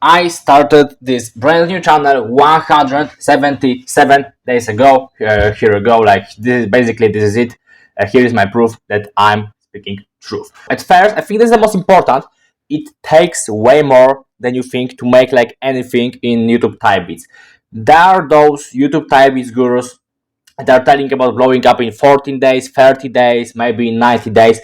I started this brand new channel 177 days ago. Here we go. Like this is it. Here is my proof that I'm speaking truth. At first, I think this is the most important. It takes way more than you think to make like anything in YouTube type beats. There are those YouTube type beats gurus that are telling about blowing up in 14 days, 30 days, maybe in 90 days.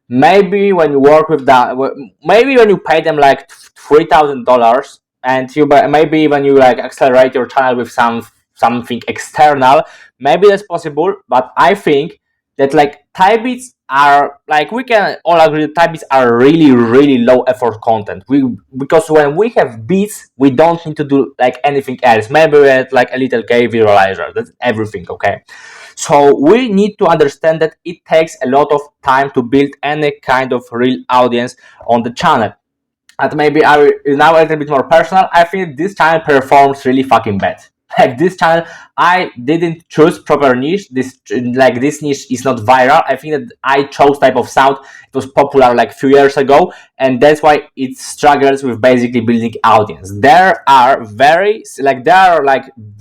Maybe when you work with that, maybe when you pay them like $3,000 and maybe when you like accelerate your channel with something external, maybe that's possible. But I think that like type beats are like, we can all agree that type beats are really low effort content. Because when we have beats, we don't need to do like anything else. Maybe we add like a little K visualizer. That's everything. Okay. So we need to understand that it takes a lot of time to build any kind of real audience on the channel. And maybe I will now a little bit more personal. I think this channel performs really fucking bad. Like this channel, I didn't choose proper niche. This niche is not viral. I think that I chose type of sound. It was popular like a few years ago, and that's why it struggles with basically building audience. There are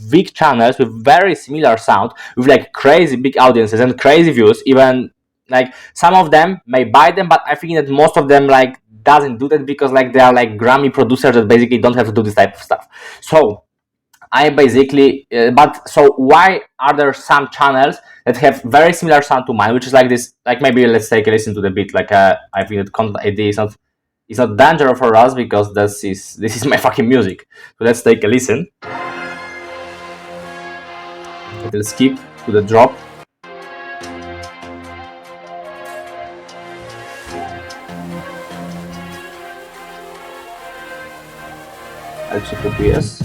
big channels with very similar sound, with like crazy big audiences and crazy views. Even like some of them may buy them, but I think that most of them like doesn't do that because like they are like Grammy producers that basically don't have to do this type of stuff. So I basically, so why are there some channels that have very similar sound to mine, which is like this? Like maybe let's take a listen to the beat. Like I think that content ID is not dangerous for us because this is my fucking music. So let's take a listen. Little skip to the drop. I'll check OBS.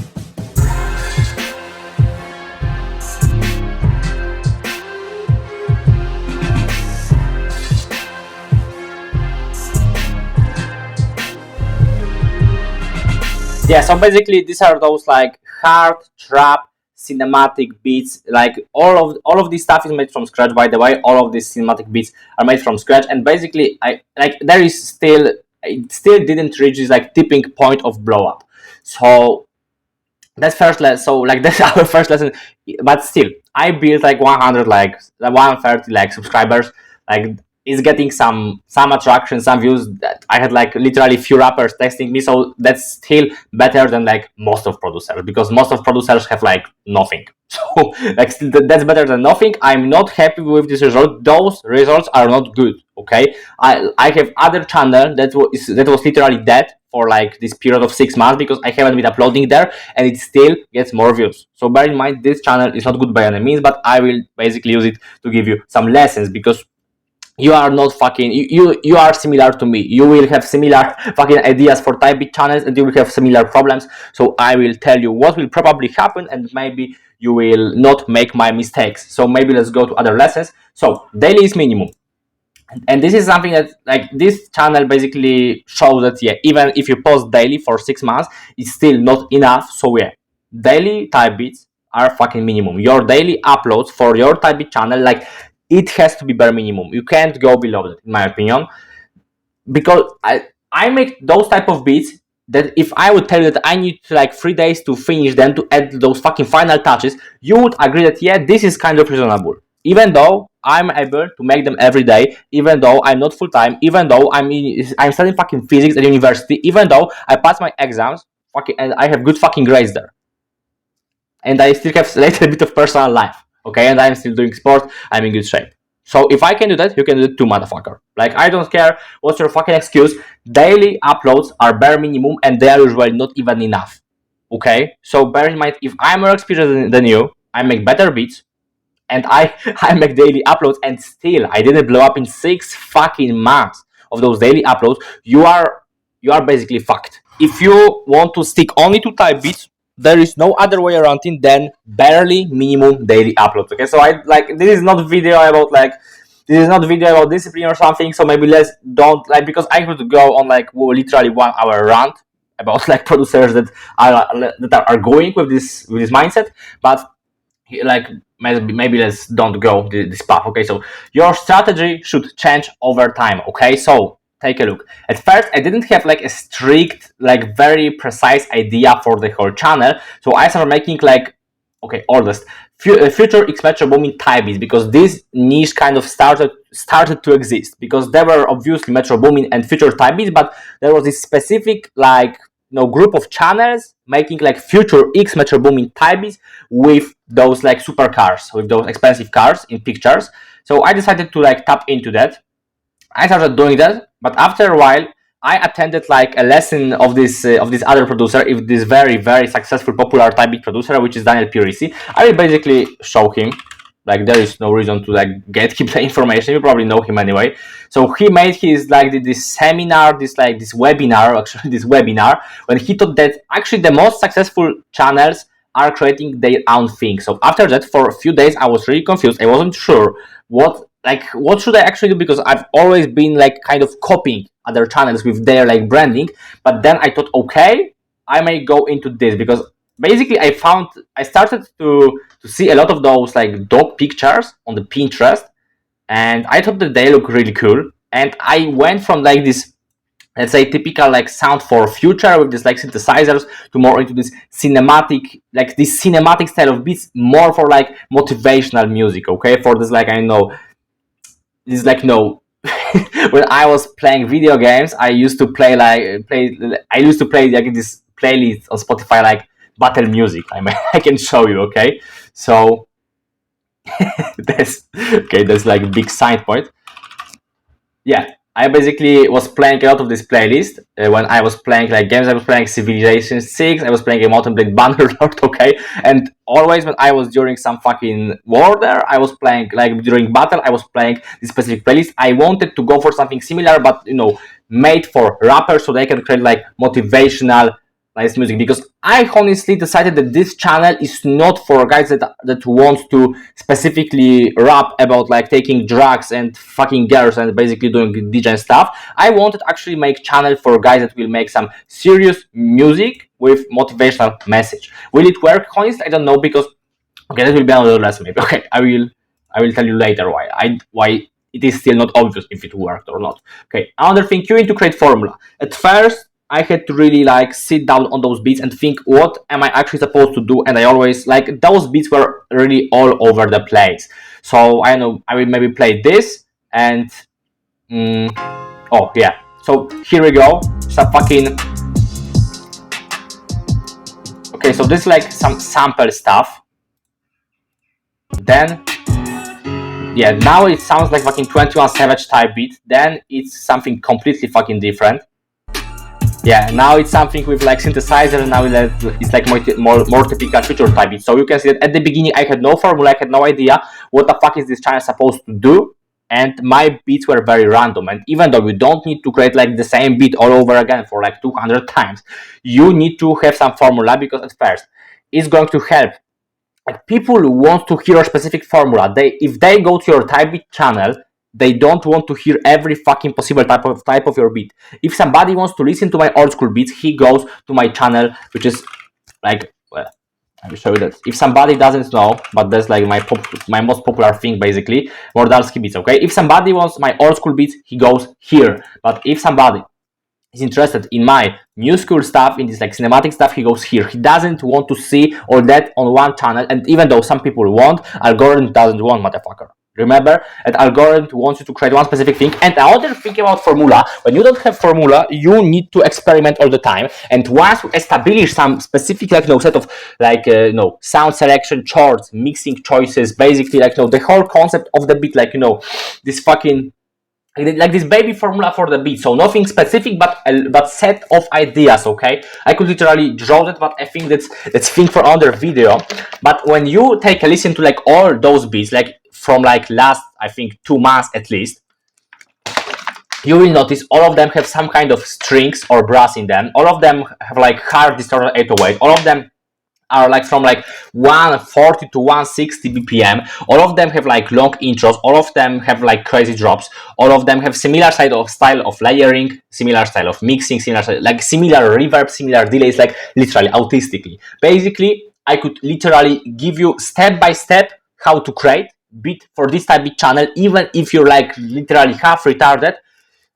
Yeah, so basically these are those like hard trap cinematic beats. Like all of this stuff is made from scratch, by the way. All of these cinematic beats are made from scratch, and basically it still didn't reach this like tipping point of blow up. So that's first lesson. So like that's our first lesson. But still, I built like 100 like 130 like subscribers. Like is getting some attraction, some views. That I had like literally few rappers texting me, so that's still better than like most of producers, because most of producers have like nothing. So like still that's better than nothing. I'm not happy with this result. Those results are not good. Okay, I have other channel that was literally dead for like this period of 6 months because I haven't been uploading there, and it still gets more views. So bear in mind, this channel is not good by any means, but I will basically use it to give you some lessons, because you are not fucking you are similar to me. You will have similar fucking ideas for type beat channels, and you will have similar problems. So I will tell you what will probably happen, and maybe you will not make my mistakes. So maybe let's go to other lessons. So daily is minimum, and this is something that like this channel basically shows that yeah, even if you post daily for 6 months, it's still not enough. So yeah, daily type beats are fucking minimum. Your daily uploads for your type beat channel, like it has to be bare minimum. You can't go below that, in my opinion, because I make those type of beats that if I would tell you that I need like 3 days to finish them, to add those fucking final touches, you would agree that yeah, this is kind of reasonable. Even though I'm able to make them every day, even though I'm not full time, even though I'm studying fucking physics at university, even though I pass my exams, fucking, and I have good fucking grades there, and I still have a little bit of personal life. Okay, and I'm still doing sport. I'm in good shape. So if I can do that, you can do it too, motherfucker. Like, I don't care what's your fucking excuse. Daily uploads are bare minimum, and they are usually not even enough. Okay, so bear in mind, if I'm more experienced than you, I make better beats, and I make daily uploads, and still I didn't blow up in 6 fucking months of those daily uploads. You are basically fucked. If you want to stick only to type beats, there is no other way around it than barely minimum daily uploads. Okay, so I like, this is not video about discipline or something. So maybe let's don't like, because I could go on like literally 1 hour rant about like producers that are going with this mindset, but like maybe let's don't go this path. Okay, so your strategy should change over time. Okay, so take a look. At first, I didn't have like a strict, like very precise idea for the whole channel. So I started making like, okay, oldest future X Metro Boomin type beats, because this niche kind of started to exist, because there were obviously Metro Boomin and future type beats, but there was this specific like group of channels making like future X Metro Boomin type beats with those like supercars, with those expensive cars in pictures. So I decided to like tap into that. I started doing that, but after a while, I attended like a lesson of this other producer, if this very very successful popular type beat producer, which is Daniel Pirisi. I will basically show him. Like there is no reason to like gatekeep the information. You probably know him anyway. So he made his like this seminar, this webinar when he thought that actually the most successful channels are creating their own thing. So after that, for a few days, I was really confused. I wasn't sure what should I actually do, because I've always been like kind of copying other channels with their like branding. But then I thought, okay, I may go into this, because basically I started to see a lot of those like dog pictures on the Pinterest, and I thought that they look really cool. And I went from like this, let's say, typical like sound for future with this like synthesizers to more into this cinematic style of beats, more for like motivational music. Okay, for this like when I was playing video games, I used to play like this playlist on Spotify, like battle music. I can show you. Okay, so that's like a big side point. Yeah, I basically was playing a lot of this playlist when I was playing like games. I was playing Civilization 6, I was playing a Mountain Blade Bannerlord, okay? And always when I was during some fucking war there, I was playing, like during battle, I was playing this specific playlist. I wanted to go for something similar, but made for rappers, so they can create like motivational nice music, because I honestly decided that this channel is not for guys that want to specifically rap about like taking drugs and fucking girls and basically doing DJ stuff. I wanted to actually make channel for guys that will make some serious music with motivational message. Will it work? Honestly, I don't know, because okay, that will be another lesson maybe. Okay, I will tell you later why it is still not obvious if it worked or not. Okay, another thing, you need to create formula. At first, I had to really like sit down on those beats and think, what am I actually supposed to do? And I always like those beats were really all over the place. So I know I will maybe play this and oh yeah. So here we go. Some fucking okay. So this is like some sample stuff. Then yeah, now it sounds like fucking 21 Savage type beat. Then it's something completely fucking different. Yeah, now it's something with like synthesizer, and now it's like more typical future type beat. So you can see that at the beginning I had no formula, I had no idea what the fuck is this channel supposed to do, and my beats were very random. And even though you don't need to create like the same beat all over again for like 200 times, you need to have some formula, because at first it's going to help. Like people want to hear a specific formula. If they go to your type beat channel, they don't want to hear every fucking possible type of your beat. If somebody wants to listen to my old school beats, he goes to my channel, which is like, well, I will show you that. If somebody doesn't know, but that's like my most popular thing basically, Mordalski beats, okay? If somebody wants my old school beats, he goes here. But if somebody is interested in my new school stuff, in this like cinematic stuff, he goes here. He doesn't want to see all that on one channel, and even though some people want, algorithm doesn't want, motherfucker. Remember, that algorithm wants you to create one specific thing. And another thing about formula, when you don't have formula, you need to experiment all the time. And once you establish some specific like set of like sound selection, chords, mixing choices, basically like the whole concept of the beat, like this fucking like this baby formula for the beat. So nothing specific, but set of ideas. Okay, I could literally draw that, but I think that's thing for another video. But when you take a listen to like all those beats, like from like last, I think 2 months at least, you will notice all of them have some kind of strings or brass in them. All of them have like hard distorted 808. All of them are like from like 140 to 160 BPM. All of them have like long intros. All of them have like crazy drops. All of them have similar style of layering, similar style of mixing, similar reverb, similar delays, like literally autistically. Basically, I could literally give you step by step how to create beat for this type of channel, even if you're like literally half retarded.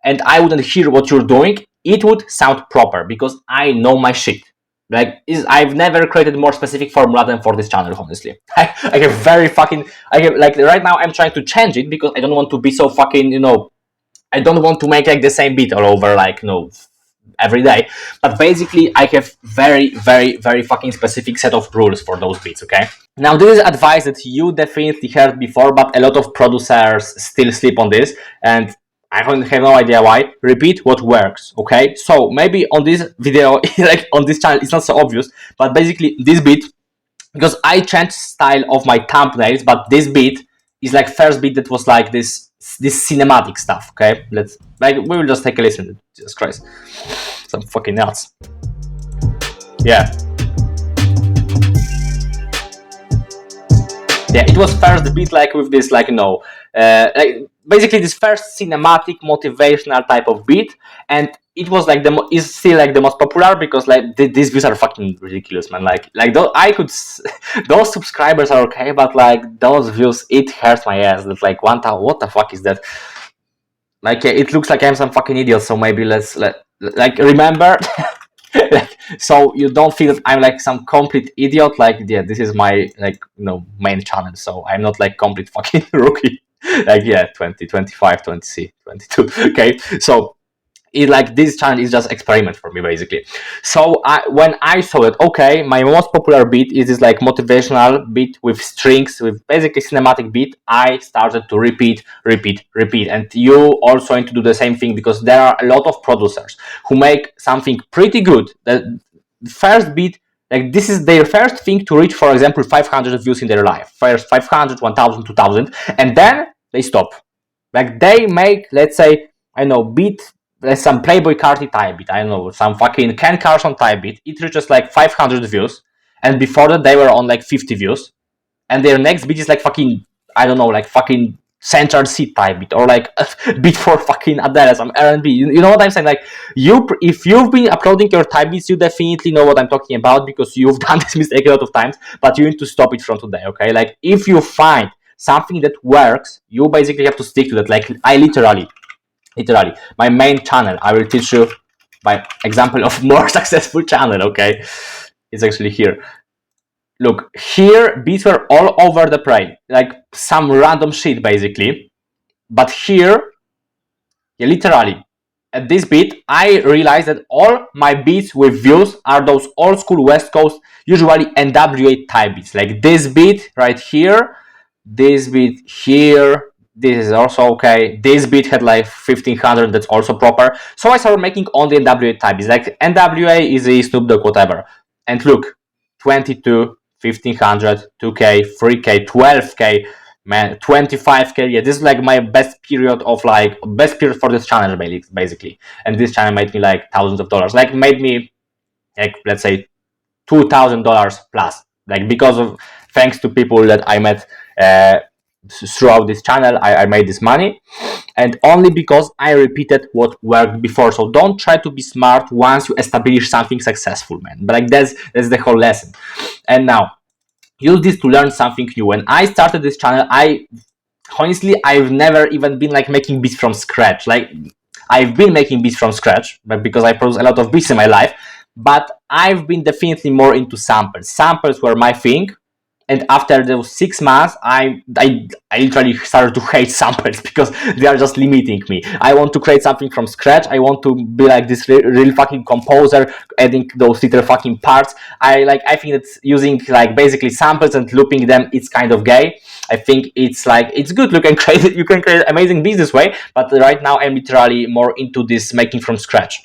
and I wouldn't hear what you're doing, it would sound proper because I know my shit. Like, I've never created more specific formula than for this channel, honestly. I have very fucking, I have, like, right now I'm trying to change it because I don't want to be so fucking, I don't want to make like the same beat all over, like, every day. But basically, I have very, very, very fucking specific set of rules for those beats, okay? Now, this is advice that you definitely heard before, but a lot of producers still sleep on this, and I have no idea why. Repeat what works, okay? So maybe on this video, like on this channel, it's not so obvious, but basically this beat, because I changed style of my thumbnails, but this beat is like first beat that was like this cinematic stuff, okay? We will just take a listen. Jesus Christ. Some fucking nuts. Yeah. Yeah, it was first beat like with this, like, like basically this first cinematic motivational type of beat, and it was like is still like the most popular because like these views are fucking ridiculous, man. Like those, those subscribers are okay, but like those views, it hurts my ass. That's like 1,000. What the fuck is that? Like, it looks like I'm some fucking idiot. So maybe let's like remember. Like, so you don't feel that I'm like some complete idiot. Like, yeah, this is my like main channel, so I'm not like complete fucking rookie. Like, yeah, 20, 25, 20, 22. Okay, so like this channel is just experiment for me basically. So when I saw it, okay, my most popular beat is this like motivational beat with strings, with basically cinematic beat, I started to repeat, and you also need to do the same thing because there are a lot of producers who make something pretty good. The first beat, like this is their first thing to reach, for example, 500 views in their life, first 500, 1000, 2000, and then they stop. Like they make, let's say, I know, beat some Playboy Carti type beat, I don't know, some fucking Ken Carson type beat, it reaches like 500 views, and before that they were on like 50 views, and their next beat is like fucking, I don't know, like fucking Central C type beat, or like a beat for fucking Adele, some R&B, you know what I'm saying? Like, if you've been uploading your type beats, you definitely know what I'm talking about because you've done this mistake a lot of times, but you need to stop it from today, okay? Like, if you find something that works, you basically have to stick to that. Like, I literally, my main channel, I will teach you by example of more successful channel, okay? It's actually here. Look, here beats were all over the place, like some random shit basically. But here, yeah, literally, at this beat, I realized that all my beats with views are those old school West Coast, usually NWA type beats. Like this beat right here, this beat here, this is also okay. This beat had like 1500, that's also proper. So I started making only NWA type beats. Like NWA, Easy, Snoop Dogg, whatever. And look, 22, 1500, 2K, 3K, 12K, man, 25K. Yeah, this is like my best period for this channel basically. And this channel made me like thousands of dollars. Like, made me like, let's say, $2,000 plus. Like, because of, thanks to people that I met throughout this channel, I made this money, and only because I repeated what worked before. So don't try to be smart once you establish something successful, man. But like, that's the whole lesson. And now use this to learn something new. When I started this channel, I've never even been like making beats from scratch. Like, I've been making beats from scratch, but because I produce a lot of beats in my life, but I've been definitely more into samples. Samples were my thing. And after those 6 months, I literally started to hate samples because they are just limiting me. I want to create something from scratch. I want to be like this real fucking composer, adding those little fucking parts. I think that using like basically samples and looping them, it's kind of gay. I think it's like, it's good. You can create amazing beats this way. But right now, I'm literally more into this making from scratch.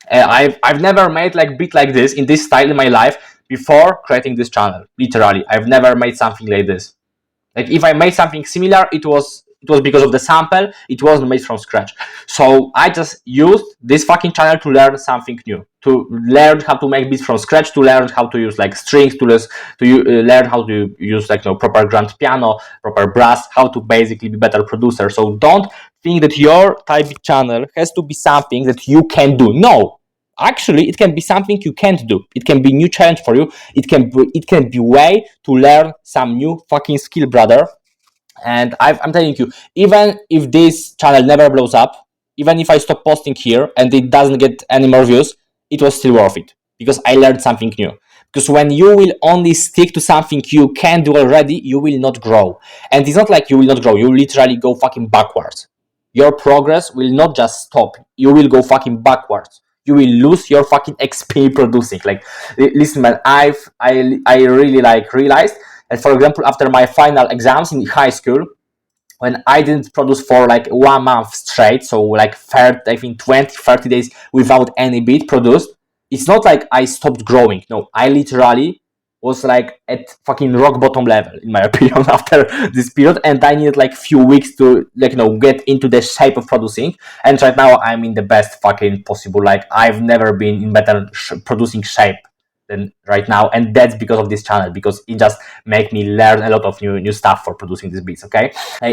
I've never made like beat like this in this style in my life before creating this channel. Literally, I've never made something like this. Like, if I made something similar, it was because of the sample. It wasn't made from scratch. So I just used this fucking channel to learn something new, to learn how to make beats from scratch, to learn how to use like strings, to learn how to use like proper grand piano, proper brass, how to basically be better producer. So don't think that your type channel has to be something that you can do. No. Actually, it can be something you can't do. It can be new challenge for you. It can be way to learn some new fucking skill, brother. And I'm telling you, even if this channel never blows up, even if I stop posting here and it doesn't get any more views, it was still worth it because I learned something new. Because when you will only stick to something you can do already, you will not grow. And it's not like you will not grow, you will literally go fucking backwards. Your progress will not just stop, you will go fucking backwards. You will lose your fucking XP producing. Like, listen, man, I really like realized that, for example, after my final exams in high school, when I didn't produce for like 1 month straight, so like 20-30 days without any beat produced, it's not like I stopped growing. No, I literally was like at fucking rock bottom level, in my opinion, after this period, and I needed like few weeks to, like, get into the shape of producing. And right now I'm in the best fucking possible, like, I've never been in better producing shape than right now, and that's because of this channel, because it just make me learn a lot of new stuff for producing these beats. Okay,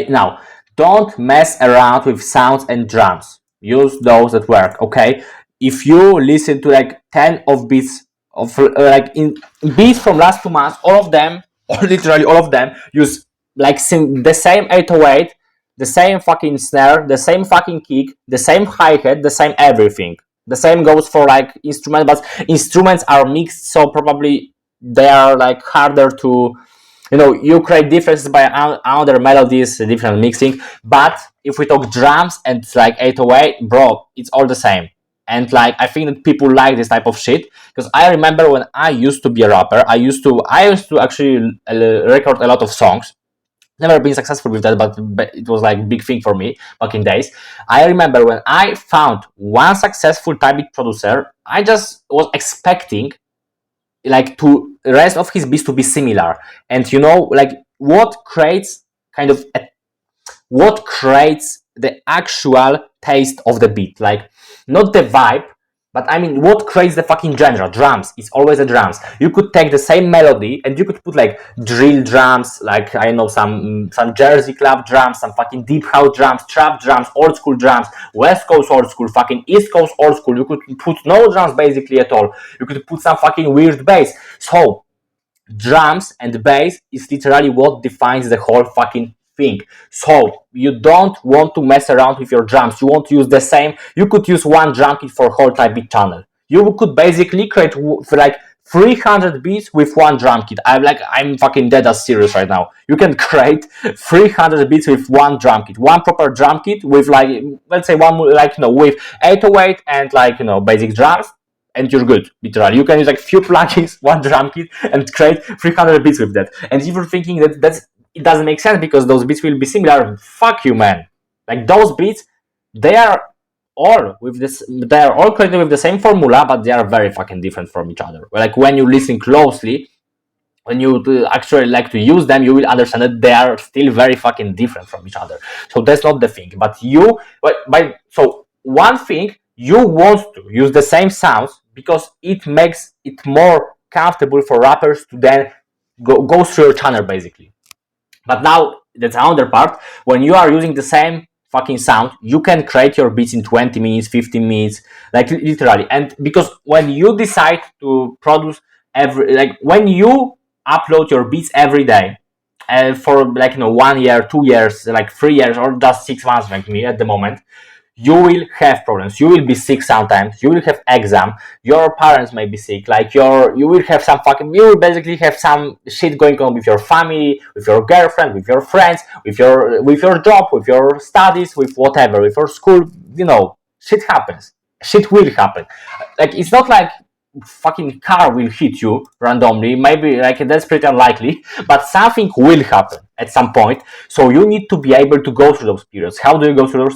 now don't mess around with sounds and drums, use those that work. Okay, if you listen to like 10 of beats of like in beats from last 2 months, all of them, or literally all of them, use like the same 808, the same fucking snare, the same fucking kick, the same hi-hat, the same everything. The same goes for like instruments, but instruments are mixed, so probably they are like harder to, you create differences by other melodies, different mixing. But if we talk drums and like 808, bro, it's all the same. And like, I think that people like this type of shit, because I remember when I used to be a rapper, I used to actually record a lot of songs. Never been successful with that, but it was like big thing for me back in days. I remember when I found one successful type beat producer, I just was expecting like to rest of his beats to be similar. And like what creates the actual taste of the beat, like not the vibe, but I mean what creates the fucking genre. Drums, it's always the drums. You could take the same melody and you could put like drill drums, like I know some Jersey club drums, some fucking deep house drums, trap drums, old school drums, West Coast old school, fucking East Coast old school. You could put no drums basically at all. You could put some fucking weird bass. So drums and bass is literally what defines the whole fucking thing. So you don't want to mess around with your drums. You want to use the same. You could use one drum kit for whole type beat channel. You could basically create like 300 beats with one drum kit. I'm fucking dead as serious right now. You can create 300 beats with one drum kit, one proper drum kit with like, let's say one, like, with 808 and like, basic drums, and you're good. Literally, you can use like few plugins, one drum kit, and create 300 beats with that. And if you're thinking that it doesn't make sense because those beats will be similar, fuck you, man. Like those beats, they are all created with the same formula, but they are very fucking different from each other. Like when you listen closely, when you actually like to use them, you will understand that they are still very fucking different from each other. So that's not the thing. So one thing, you want to use the same sounds because it makes it more comfortable for rappers to then go through your channel basically. But now that's another part. When you are using the same fucking sound, you can create your beats in 20 minutes, 15 minutes, like literally. And because when you decide to produce when you upload your beats every day, for like 1 year, 2 years, like 3 years, or just 6 months, like me at the moment, you will have problems. You will be sick sometimes. You will have exam. Your parents may be sick. Like you will basically have some shit going on with your family, with your girlfriend, with your friends, with your job, with your studies, with whatever, with your school. Shit happens. Shit will happen. Like it's not like fucking car will hit you randomly. Maybe like that's pretty unlikely, but something will happen at some point. So you need to be able to go through those periods. How do you go through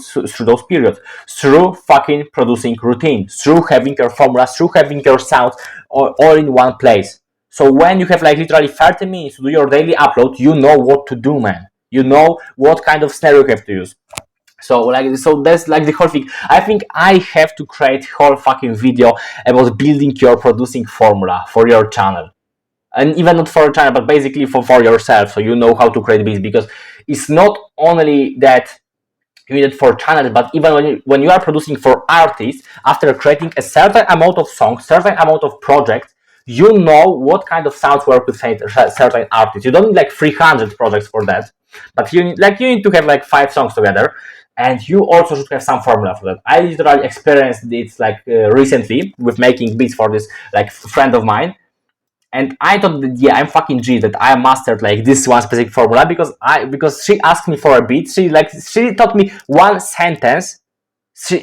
those periods? Through fucking producing routine, through having your formulas, through having your sounds all in one place. So when you have like literally 30 minutes to do your daily upload, you know what to do, man. You know what kind of snare you have to use. So that's like the whole thing. I think I have to create whole fucking video about building your producing formula for your channel. And even not for your channel, but basically for yourself, so you know how to create beats. Because it's not only that you need it for channels, but even when you are producing for artists, after creating a certain amount of songs, certain amount of projects, you know what kind of sounds work with certain artists. You don't need like 300 projects for that, but you need to have like 5 songs together. and you also should have some formula for that. I literally experienced it like recently with making beats for this like friend of mine, and I thought that yeah, I'm fucking G, that I mastered like this one specific formula, because she asked me for a beat. She taught me one sentence,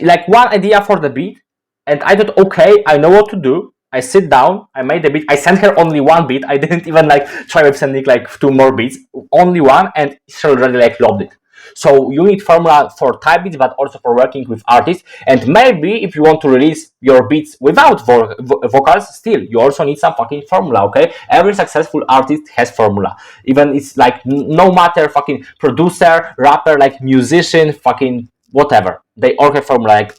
like one idea for the beat, and I thought, okay, I know what to do. I sit down, I made the beat. I sent her only one beat. I didn't even like try with sending like 2 more beats, only one, and she already like loved it. So you need formula for type beats, but also for working with artists. And maybe if you want to release your beats without vocals, still you also need some fucking formula. Okay, every successful artist has formula. Even it's like no matter fucking producer, rapper, like musician, fucking whatever, they all have formula. Like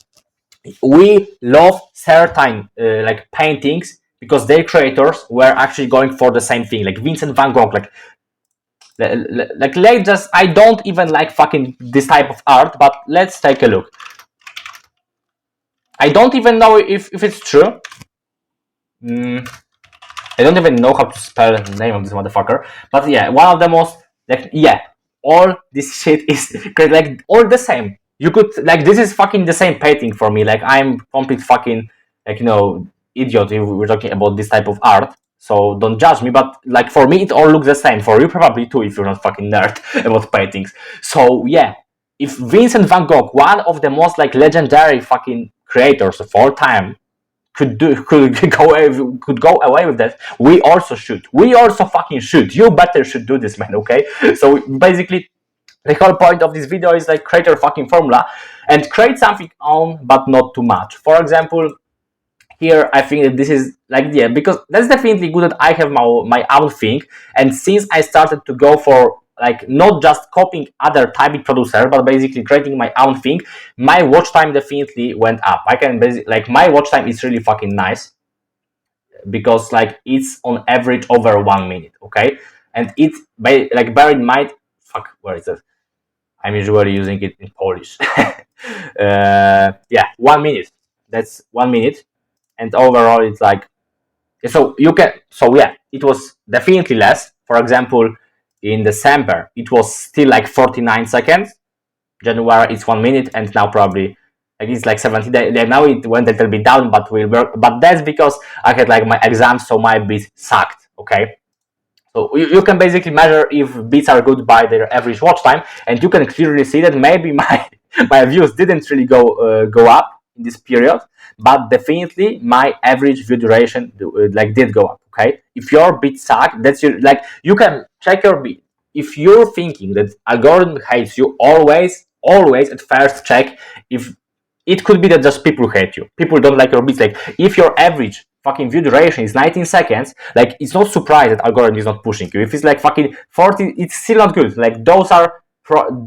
we love certain like paintings because their creators were actually going for the same thing, like Vincent van Gogh. Like just, I don't even like fucking this type of art, but let's take a look. I don't even know if it's true. I don't even know how to spell the name of this motherfucker, but yeah, one of the most, like, yeah, all this shit is like all the same. You could, like, this is fucking the same painting for me. Like, I'm complete fucking, like, idiot if we're talking about this type of art. So don't judge me, but like for me it all looks the same. For you probably too, if you're not fucking nerd about paintings. So yeah, if Vincent van Gogh, one of the most like legendary fucking creators of all time, could go away with that, we also should. We also fucking should. You better should do this, man. Okay. So basically, the whole point of this video is like create your fucking formula and create something on, but not too much. For example, here I think that this is like, yeah, because that's definitely good that I have my own thing, and since I started to go for like not just copying other typing producer, but basically creating my own thing, my watch time definitely went up. I can basically, like, my watch time is really fucking nice because like it's on average over 1 minute, okay? And it's like, bear in mind, fuck, where is it? I'm usually using it in Polish. Yeah, 1 minute. That's 1 minute, and overall it's like, so you can, so yeah, it was definitely less. For example, in December it was still like 49 seconds. January it's 1 minute, and now probably like it's like 70. Now it went a little bit down, but will work. But that's because I had like my exams, so my beats sucked. Okay, so you can basically measure if beats are good by their average watch time, and you can clearly see that maybe my views didn't really go up in this period, but definitely my average view duration like did go up. Okay, if your beat suck, that's your, like, you can check your beat. If you're thinking that algorithm hates you, always at first check if it could be that just people hate you. People don't like your beats. Like, if your average fucking view duration is 19 seconds, like, it's not surprised that algorithm is not pushing you. If it's like fucking 40, it's still not good. Like,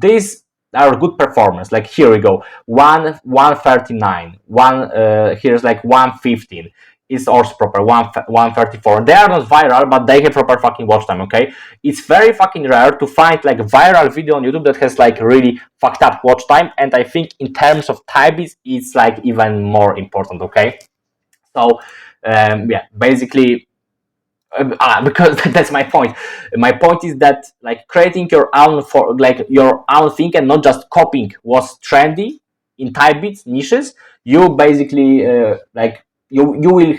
these are good performance. Like, here we go, 139, here's like 115. Is also proper, 134. They are not viral, but they have proper fucking watch time. Okay, it's very fucking rare to find like viral video on YouTube that has like really fucked up watch time, and I think in terms of type beats, it's like even more important. Okay, so yeah, basically, because that's my point. My point is that like creating your own thing and not just copying was trendy in type beats niches. You basically like you will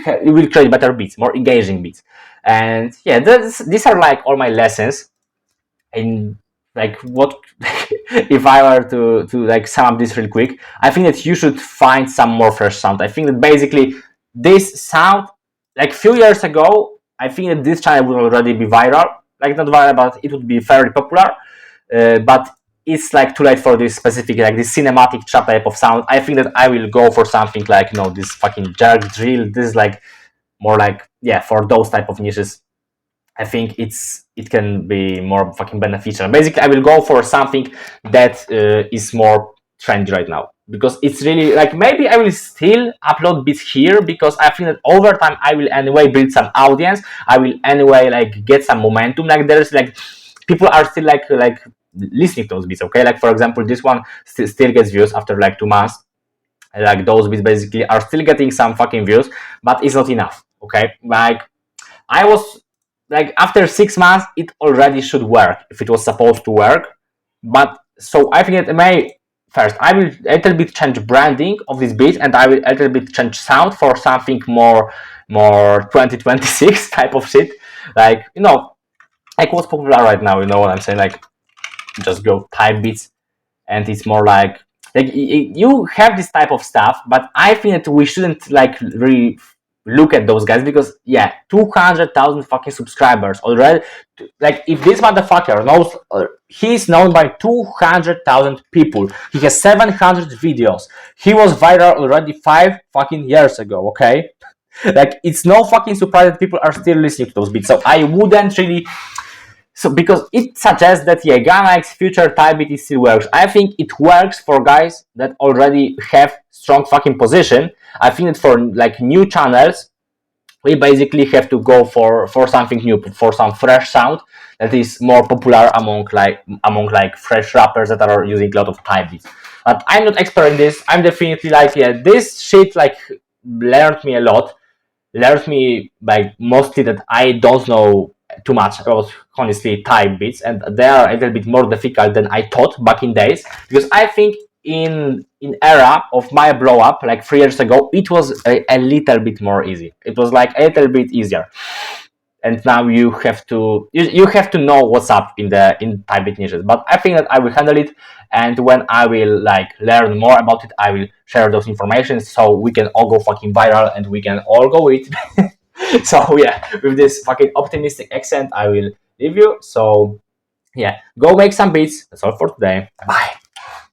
create better beats, more engaging beats. And yeah, these are like all my lessons. And like, what if I were to like sum up this real quick, I think that you should find some more fresh sound. I think that basically this sound, like, few years ago, I think that this channel would already be viral. Like, not viral, but it would be fairly popular. But it's like too late for this specific, like this cinematic trap type of sound. I think that I will go for something like, this fucking jerk drill. This is like more like, yeah, for those type of niches. I think it can be more fucking beneficial. Basically, I will go for something that is more trendy right now, because it's really like, maybe I will still upload beats here because I think that over time I will anyway build some audience. I will anyway like get some momentum. Like, there's like, people are still like listening to those beats. Okay, like, for example, this one still gets views after like 2 months. Like, those beats basically are still getting some fucking views, but it's not enough. Okay, like, I was like, after 6 months it already should work if it was supposed to work. But so I think that first I will a little bit change branding of this beat, and I will a little bit change sound for something more 2026 type of shit, like like what's popular right now, you know what I'm saying, like just go type beats, and it's more like you have this type of stuff, but I think that we shouldn't like really look at those guys, because yeah, 200,000 fucking subscribers already. Like if this motherfucker knows, he's known by 200,000 people, he has 700 videos, he was viral already 5 fucking years ago, okay? Like it's no fucking surprise that people are still listening to those beats. So I wouldn't really, so because it suggests that yeah, Gamma X Future type beat still works. I think it works for guys that already have strong fucking position. I think that for like new channels, we basically have to go for something new, for some fresh sound that is more popular among like fresh rappers that are using a lot of type beats. But I'm not expert in this. I'm definitely like, yeah, this shit like learned me a lot. Learned me like mostly that I don't know too much about honestly type beats, and they are a little bit more difficult than I thought back in days, because I think in era of my blow up like 3 years ago, it was a little bit more easy. It was like a little bit easier, and now you have to know what's up in type beat niches. But I think that I will handle it, and when I will like learn more about it, I will share those information so we can all go fucking viral and we can all go it. So yeah, with this fucking optimistic accent, I will leave you. So yeah, go make some beats. That's all for today. Bye.